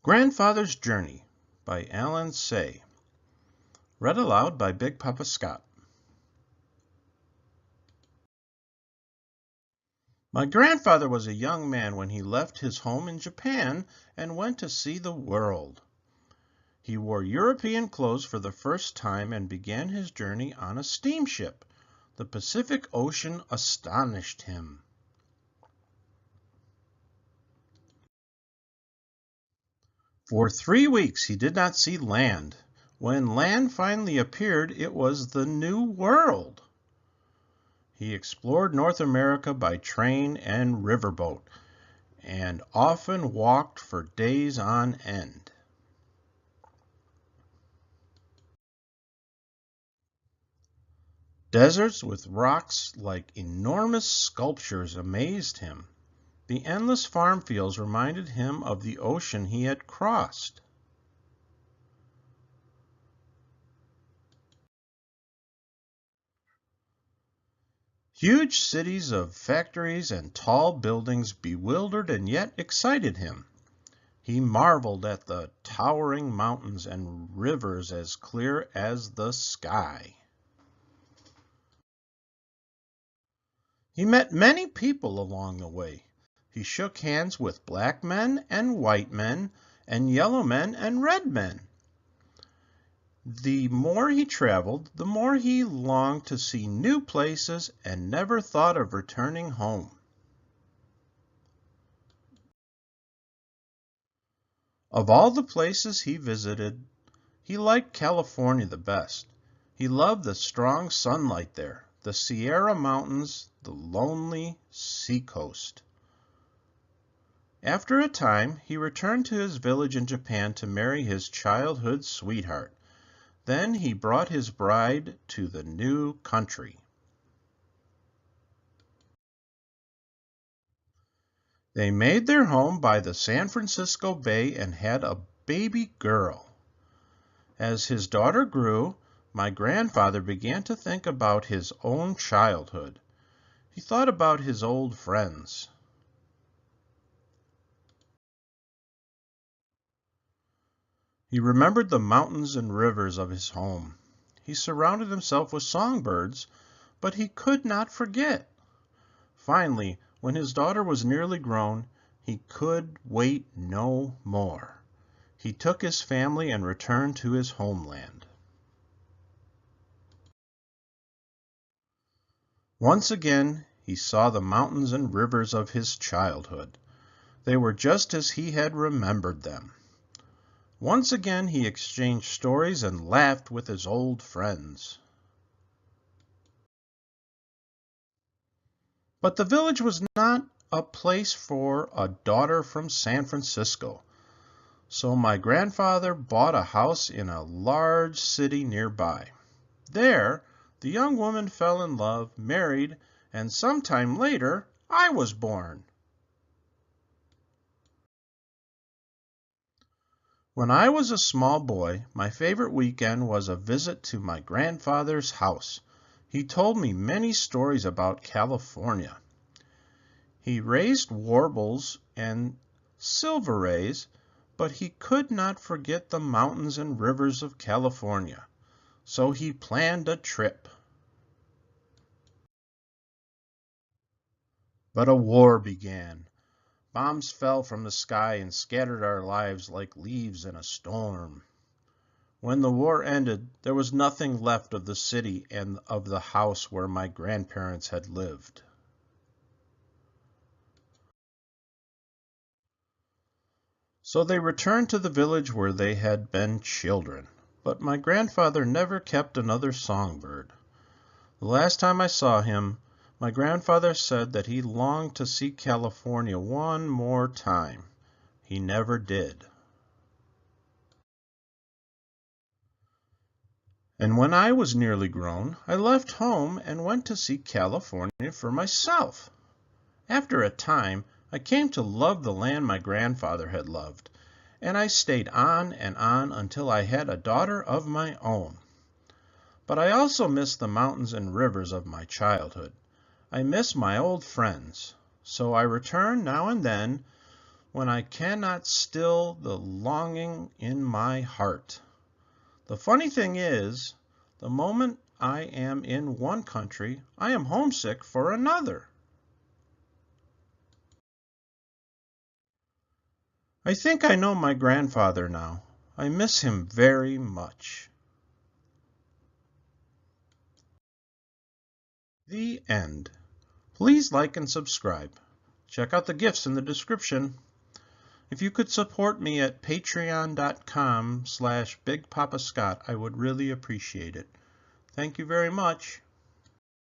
Grandfather's Journey by Alan Say. Read aloud by Big Papa Scott. My grandfather was a young man when he left his home in Japan and went to see the world. He wore European clothes for the first time and began his journey on a steamship. The Pacific Ocean astonished him. For 3 weeks he did not see land. When land finally appeared, it was the New World. He explored North America by train and riverboat, and often walked for days on end. Deserts with rocks like enormous sculptures amazed him. The endless farm fields reminded him of the ocean he had crossed. Huge cities of factories and tall buildings bewildered and yet excited him. He marveled at the towering mountains and rivers as clear as the sky. He met many people along the way. He shook hands with black men and white men, and yellow men and red men. The more he traveled, the more he longed to see new places and never thought of returning home. Of all the places he visited, he liked California the best. He loved the strong sunlight there, the Sierra Mountains, the lonely seacoast. After a time, he returned to his village in Japan to marry his childhood sweetheart. Then he brought his bride to the new country. They made their home by the San Francisco Bay and had a baby girl. As his daughter grew, my grandfather began to think about his own childhood. He thought about his old friends. He remembered the mountains and rivers of his home. He surrounded himself with songbirds, but he could not forget. Finally, when his daughter was nearly grown, he could wait no more. He took his family and returned to his homeland. Once again, he saw the mountains and rivers of his childhood. They were just as he had remembered them. Once again, he exchanged stories and laughed with his old friends. But the village was not a place for a daughter from San Francisco. So my grandfather bought a house in a large city nearby. There, the young woman fell in love, married, and sometime later, I was born. When I was a small boy, my favorite weekend was a visit to my grandfather's house. He told me many stories about California. He raised warbles and silver rays, but he could not forget the mountains and rivers of California. So he planned a trip. But a war began. Bombs fell from the sky and scattered our lives like leaves in a storm. When the war ended, there was nothing left of the city and of the house where my grandparents had lived. So they returned to the village where they had been children. But my grandfather never kept another songbird. The last time I saw him, my grandfather said that he longed to see California one more time. He never did. And when I was nearly grown, I left home and went to see California for myself. After a time, I came to love the land my grandfather had loved, and I stayed on and on until I had a daughter of my own. But I also miss the mountains and rivers of my childhood. I miss my old friends, so I return now and then, when I cannot still the longing in my heart. The funny thing is, the moment I am in one country, I am homesick for another. I think I know my grandfather now. I miss him very much. The end. Please like and subscribe. Check out the gifts in the description. If you could support me at patreon.com/BigPapaScott, I would really appreciate it. Thank you very much.